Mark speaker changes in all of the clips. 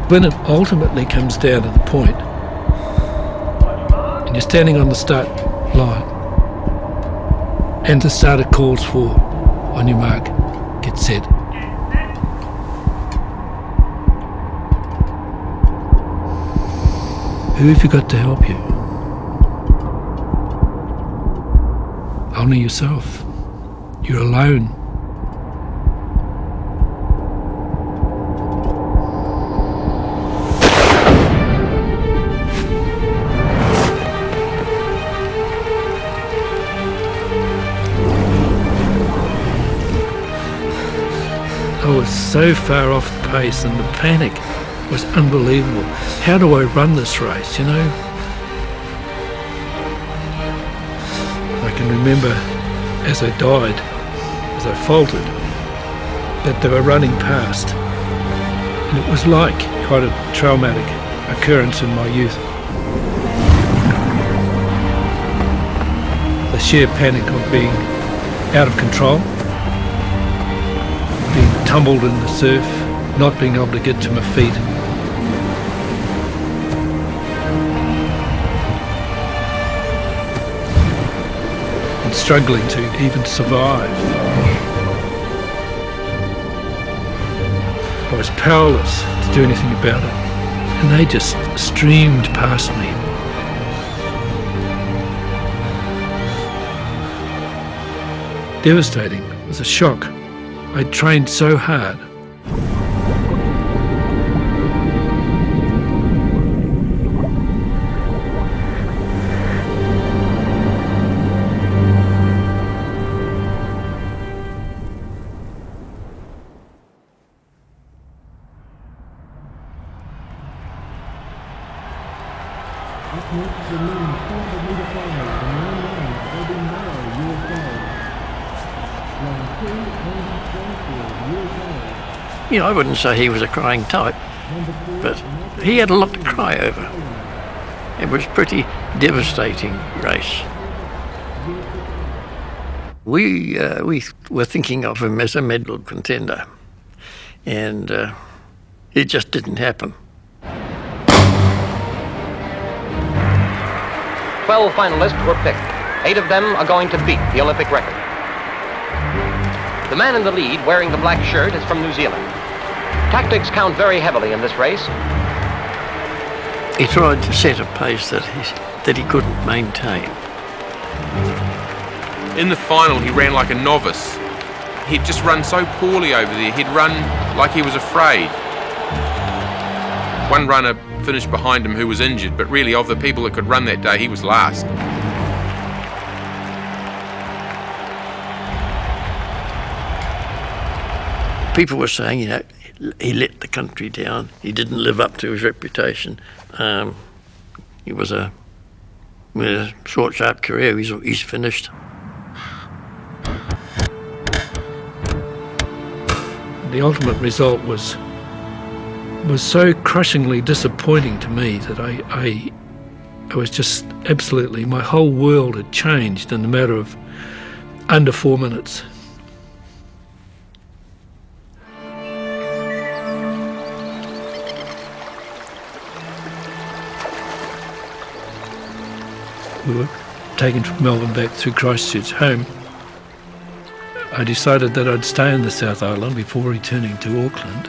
Speaker 1: When it ultimately comes down to the point, and you're standing on the start line, and the starter calls for, on your mark, get set. Who have you got to help you? Only yourself. You're alone. I was so far off the pace, and the panic was unbelievable. How do I run this race, you know? I can remember as I died, as I faltered, that they were running past. And it was like quite a traumatic occurrence in my youth. The sheer panic of being out of control, being tumbled in the surf, not being able to get to my feet. And struggling to even survive. I was powerless to do anything about it. And they just streamed past me. Devastating. It was a shock. I'd trained so hard.
Speaker 2: You know, I wouldn't say he was a crying type, but he had a lot to cry over. It was a pretty devastating race. We were thinking of him as a medal contender, and it just didn't happen.
Speaker 3: 12 finalists were picked. 8 of them are going to beat the Olympic record. The man in the lead, wearing the black shirt, is from New Zealand. Tactics count very heavily in this race.
Speaker 2: He tried to set a pace that he couldn't maintain.
Speaker 4: In the final, he ran like a novice. He'd just run so poorly over there. He'd run like he was afraid. One runner finished behind him who was injured, but really of the people that could run that day, he was last.
Speaker 2: People were saying, you know, he let the country down. He didn't live up to his reputation. He was with a short, sharp career. He's finished.
Speaker 1: The ultimate result was so crushingly disappointing to me that I was just absolutely, my whole world had changed in a matter of under 4 minutes. We were taken from Melbourne back through Christchurch home. I decided that I'd stay in the South Island before returning to Auckland,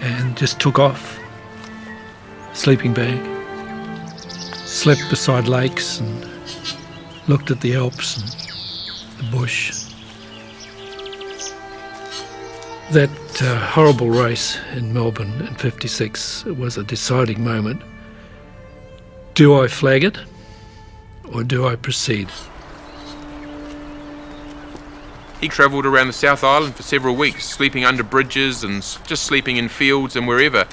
Speaker 1: and just took off, sleeping bag, slept beside lakes and looked at the Alps and the bush. That horrible race in Melbourne in '56 was a deciding moment. Do I flag it, or do I proceed?
Speaker 4: He travelled around the South Island for several weeks, sleeping under bridges and just sleeping in fields and wherever.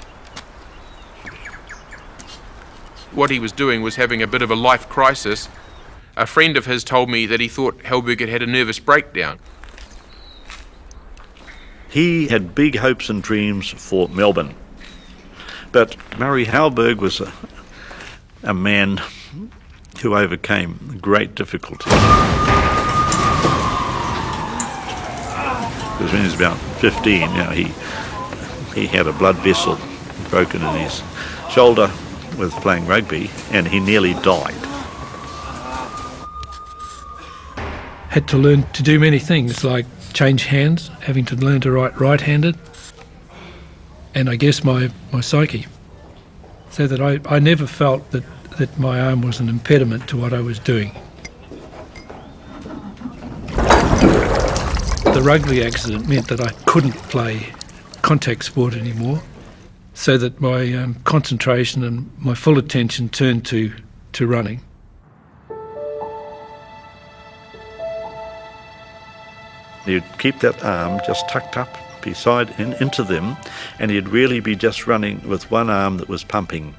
Speaker 4: What he was doing was having a bit of a life crisis. A friend of his told me that he thought Halberg had had a nervous breakdown.
Speaker 5: He had big hopes and dreams for Melbourne. But Murray Halberg was a man who overcame great difficulty. Because when he was about 15, he he had a blood vessel broken in his shoulder with playing rugby, and he nearly died.
Speaker 1: Had to learn to do many things, like change hands, having to learn to write right-handed, and I guess my psyche, so that I never felt that my arm was an impediment to what I was doing. The rugby accident meant that I couldn't play contact sport anymore, so that my concentration and my full attention turned to running.
Speaker 5: He'd keep that arm just tucked up beside into them, and he'd really be just running with one arm that was pumping,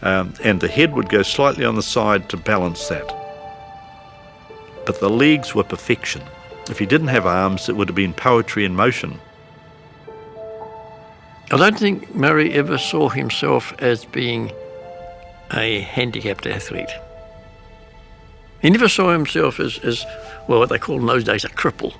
Speaker 5: and the head would go slightly on the side to balance that. But the legs were perfection. If he didn't have arms, it would have been poetry in motion.
Speaker 2: I don't think Murray ever saw himself as being a handicapped athlete. He never saw himself as well, what they called in those days a cripple.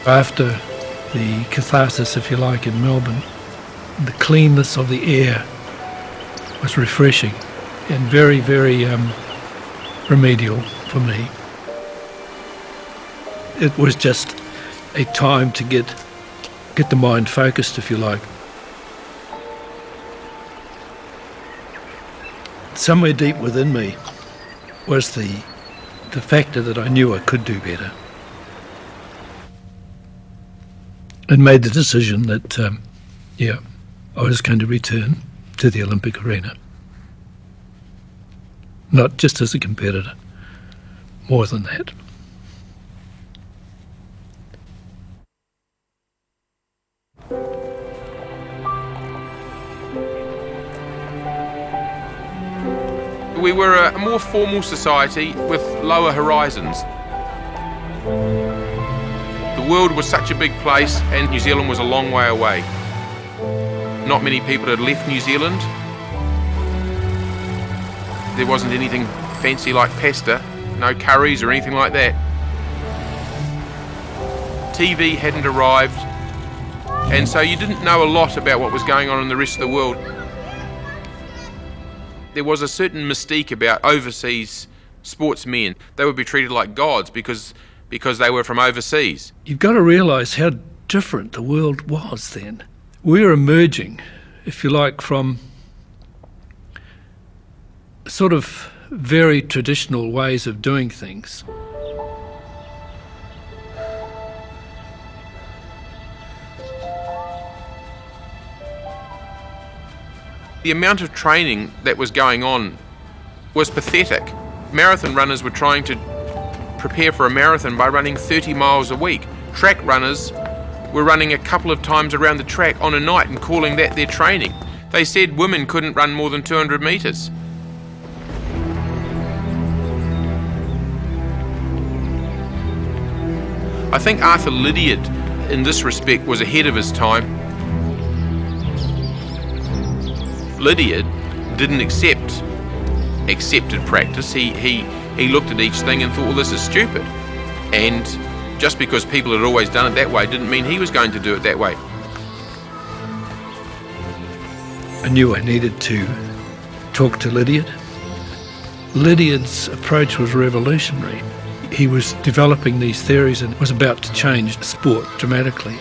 Speaker 1: After the catharsis, if you like, in Melbourne, the cleanness of the air was refreshing and very, very remedial for me. It was just a time to get the mind focused, if you like. Somewhere deep within me was the factor that I knew I could do better. And made the decision that, I was going to return to the Olympic arena. Not just as a competitor, more than that.
Speaker 4: We were a more formal society with lower horizons. The world was such a big place and New Zealand was a long way away. Not many people had left New Zealand. There wasn't anything fancy like pasta, no curries or anything like that. TV hadn't arrived, and so you didn't know a lot about what was going on in the rest of the world. There was a certain mystique about overseas sportsmen. They would be treated like gods because they were from overseas.
Speaker 1: You've got to realise how different the world was then. We're emerging, if you like, from sort of very traditional ways of doing things.
Speaker 4: The amount of training that was going on was pathetic. Marathon runners were trying to prepare for a marathon by running 30 miles a week. Track runners were running a couple of times around the track on a night and calling that their training. They said women couldn't run more than 200 metres. I think Arthur Lydiard, in this respect, was ahead of his time. Lydiard didn't accepted practice. He looked at each thing and thought, well, this is stupid. And just because people had always done it that way didn't mean he was going to do it that way.
Speaker 1: I knew I needed to talk to Lydiard. Lydiard's approach was revolutionary. He was developing these theories and was about to change sport dramatically.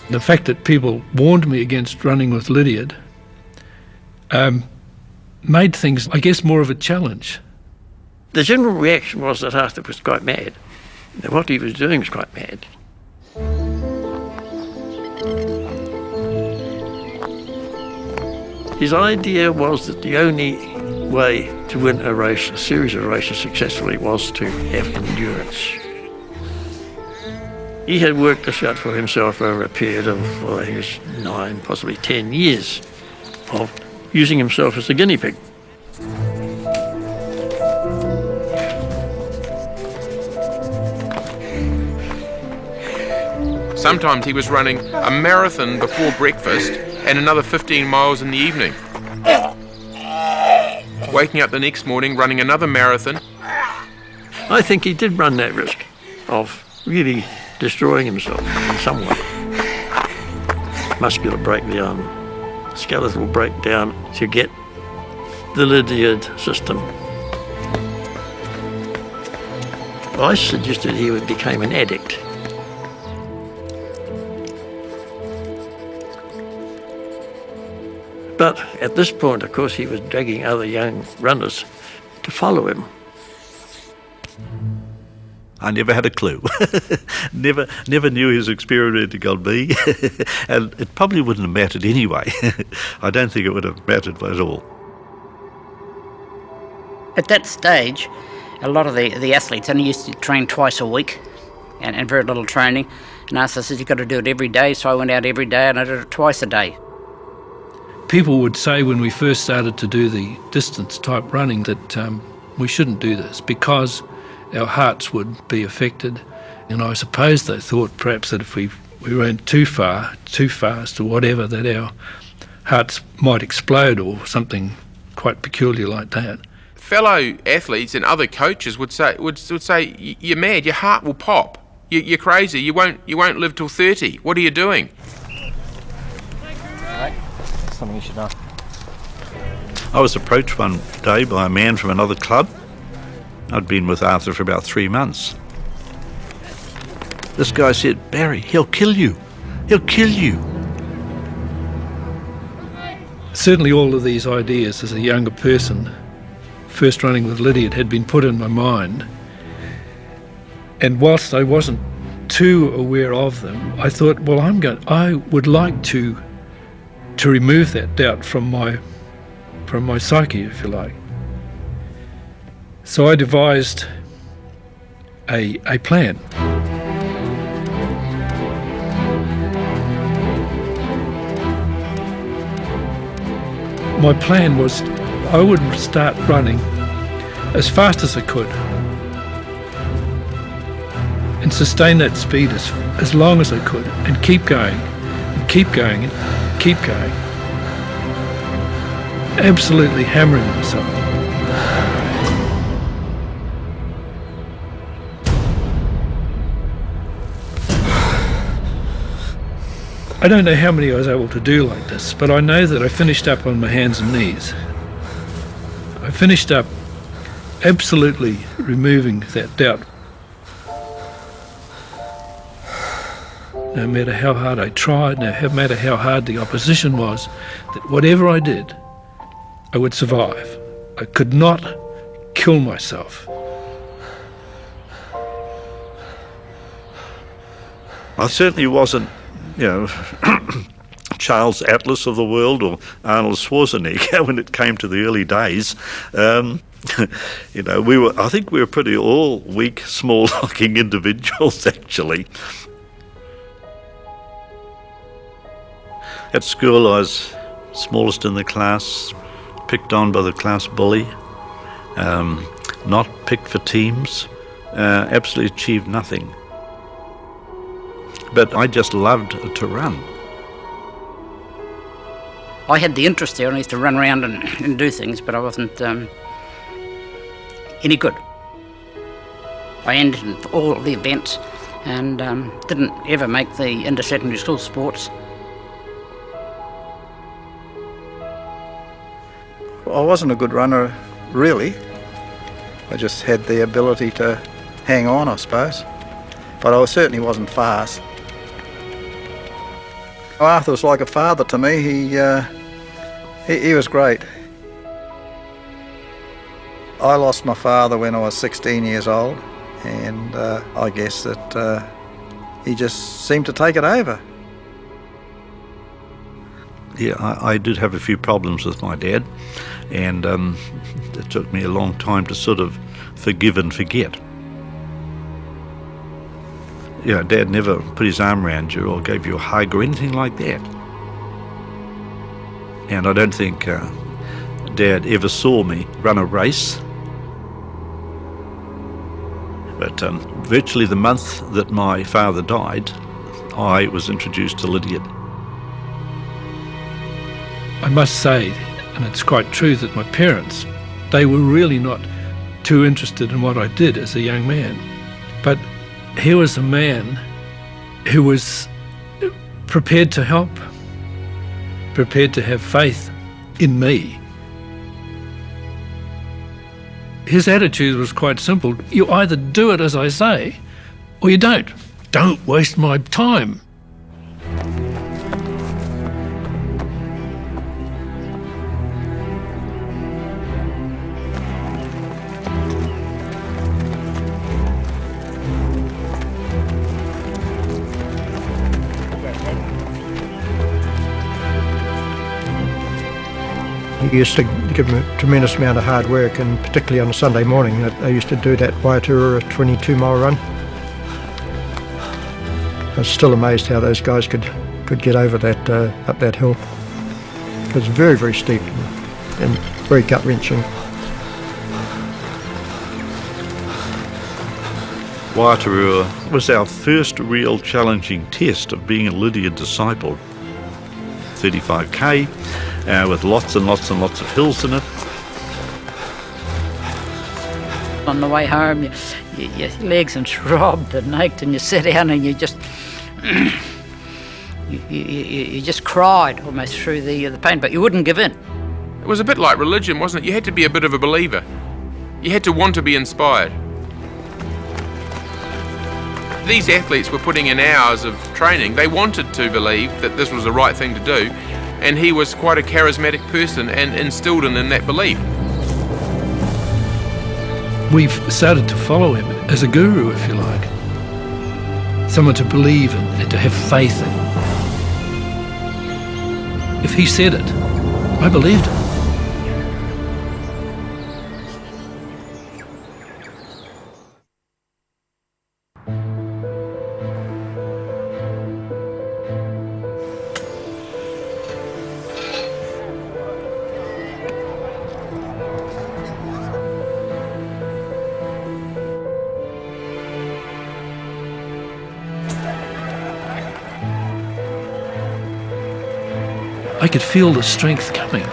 Speaker 1: The fact that people warned me against running with Lydiard made things, I guess, more of a challenge.
Speaker 2: The general reaction was that Arthur was quite mad. That what he was doing was quite mad. His idea was that the only way to win a race, a series of races successfully, was to have endurance. He had worked this out for himself over a period of, I think it was 9, possibly 10 years of using himself as a guinea pig.
Speaker 4: Sometimes he was running a marathon before breakfast and another 15 miles in the evening. Waking up the next morning, running another marathon.
Speaker 2: I think he did run that risk of really destroying himself somewhat. Muscular breakdown, skeletal breakdown to get the Lydiard system. I suggested he became an addict. But at this point, of course, he was dragging other young runners to follow him.
Speaker 5: I never had a clue. never knew he was experimenting on me. And it probably wouldn't have mattered anyway. I don't think it would have mattered at all.
Speaker 6: At that stage, a lot of the athletes only used to train twice a week and very little training. And Arthur says, you've got to do it every day. So I went out every day and I did it twice a day.
Speaker 1: People would say when we first started to do the distance type running that we shouldn't do this because our hearts would be affected. And I suppose they thought perhaps that if we ran too far, too fast or whatever, that our hearts might explode or something quite peculiar like that.
Speaker 4: Fellow athletes and other coaches would say, "You're mad. Your heart will pop. You're crazy. You won't live till 30. What are you doing?"
Speaker 7: Something you should know.
Speaker 5: I was approached one day by a man from another club. I'd been with Arthur for about 3 months. This guy said, "Barry, he'll kill you. He'll kill you."
Speaker 1: Certainly all of these ideas as a younger person, first running with Lydiard, had been put in my mind. And whilst I wasn't too aware of them, I thought, well, I would like to remove that doubt from my psyche, if you like. So I devised a plan. My plan was I would start running as fast as I could and sustain that speed as long as I could and keep going and keep going and keep going. Absolutely hammering myself. I don't know how many I was able to do like this, but I know that I finished up on my hands and knees. I finished up absolutely removing that doubt. No matter how hard I tried, no matter how hard the opposition was, that whatever I did, I would survive. I could not kill myself.
Speaker 5: I certainly wasn't, Charles Atlas of the world or Arnold Schwarzenegger when it came to the early days. I think we were pretty all weak, small-looking individuals, actually. At school, I was smallest in the class, picked on by the class bully, not picked for teams, absolutely achieved nothing. But I just loved to run.
Speaker 6: I had the interest there. I used to run around and do things, but I wasn't any good. I entered in all the events and didn't ever make the inter-secondary school sports.
Speaker 8: I wasn't a good runner, really. I just had the ability to hang on, I suppose. But I certainly wasn't fast. Arthur was like a father to me. He was great. I lost my father when I was 16 years old, and I guess that he just seemed to take it over.
Speaker 5: Yeah, I did have a few problems with my dad, and it took me a long time to sort of forgive and forget. Dad never put his arm around you or gave you a hug or anything like that. And I don't think Dad ever saw me run a race. But virtually the month that my father died, I was introduced to Lydiard.
Speaker 1: I must say, and it's quite true, that my parents, they were really not too interested in what I did as a young man. But here was a man who was prepared to help, prepared to have faith in me. His attitude was quite simple. You either do it as I say, or you don't. Don't waste my time.
Speaker 9: He used to give them a tremendous amount of hard work, and particularly on a Sunday morning, they used to do that Waiaturua 22-mile run. I was still amazed how those guys could get over that, up that hill. It was very, very steep and very gut-wrenching.
Speaker 5: Waiaturua was our first real challenging test of being a Lydiard disciple. 35k with lots and lots and lots of hills in it.
Speaker 6: On the way home, your legs and throbbed and ached, and you sat down and you just you just cried almost through the pain, but you wouldn't give in.
Speaker 4: It was a bit like religion, wasn't it? You had to be a bit of a believer. You had to want to be inspired. These athletes were putting in hours of training. They wanted to believe that this was the right thing to do, and he was quite a charismatic person and instilled in that belief.
Speaker 1: We've started to follow him as a guru, if you like. Someone to believe in and to have faith in. If he said it, I believed it. I could feel the strength coming.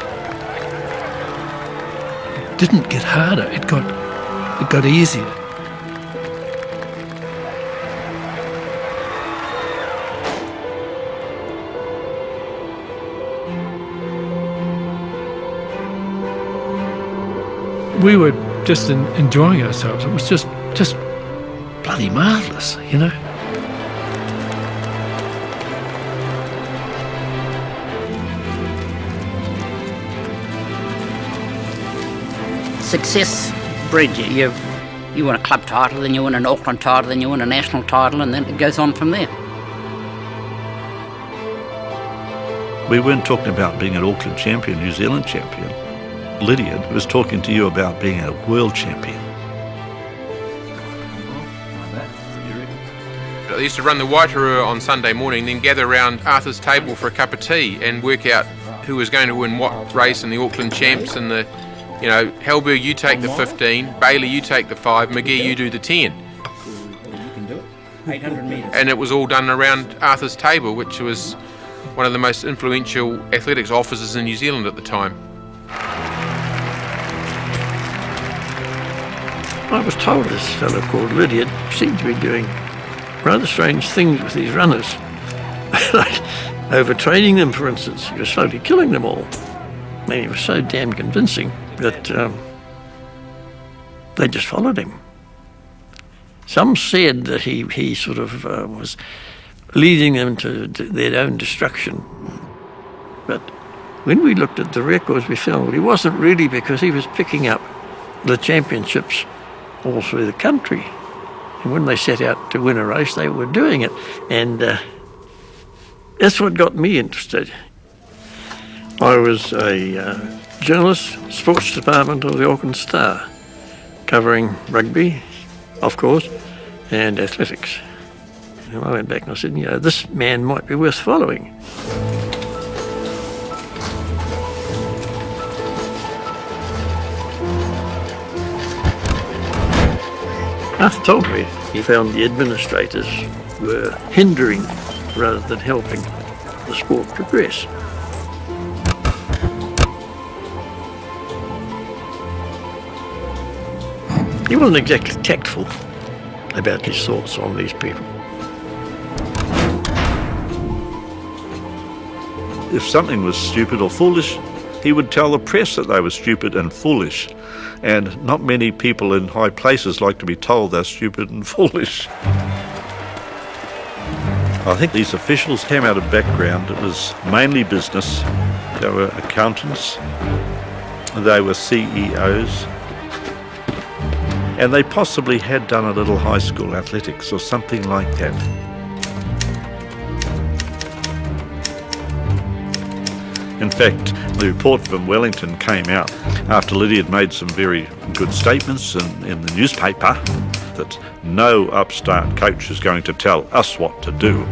Speaker 1: It didn't get harder, it got easier. We were just enjoying ourselves. It was just bloody marvellous, you know.
Speaker 6: Success bred you. You win a club title, then you win an Auckland title, then you win a national title, and then it goes on from there.
Speaker 5: We weren't talking about being an Auckland champion, New Zealand champion. Lydiard was talking to you about being a world champion.
Speaker 4: They used to run the Waiaturua on Sunday morning, then gather around Arthur's table for a cup of tea and work out who was going to win what race in the Auckland champs and the, you know, Halberg, you take the 15, Bailey, you take the 5, McGee, you do the 10.
Speaker 6: You can do it. 800 metres.
Speaker 4: And it was all done around Arthur's table, which was one of the most influential athletics offices in New Zealand at the time.
Speaker 2: I was told this fellow called Lydiard seemed to be doing rather strange things with these runners. Like overtraining them, for instance. He was slowly killing them all. I mean, he was so damn convincing that they just followed him. Some said that he sort of was leading them to their own destruction. But when we looked at the records, we found he wasn't really, because he was picking up the championships all through the country. And when they set out to win a race, they were doing it. And that's what got me interested. I was a journalist, sports department of the Auckland Star, covering rugby, of course, and athletics. And I went back and I said, you know, this man might be worth following. Arthur told me he found the administrators were hindering rather than helping the sport progress. He wasn't exactly tactful about his thoughts on these people.
Speaker 5: If something was stupid or foolish, he would tell the press that they were stupid and foolish. And not many people in high places like to be told they're stupid and foolish. I think these officials came out of background. It was mainly business. They were accountants. They were CEOs. And they possibly had done a little high school athletics or something like that. In fact, the report from Wellington came out after Liddy had made some very good statements in the newspaper that no upstart coach is going to tell us what to do.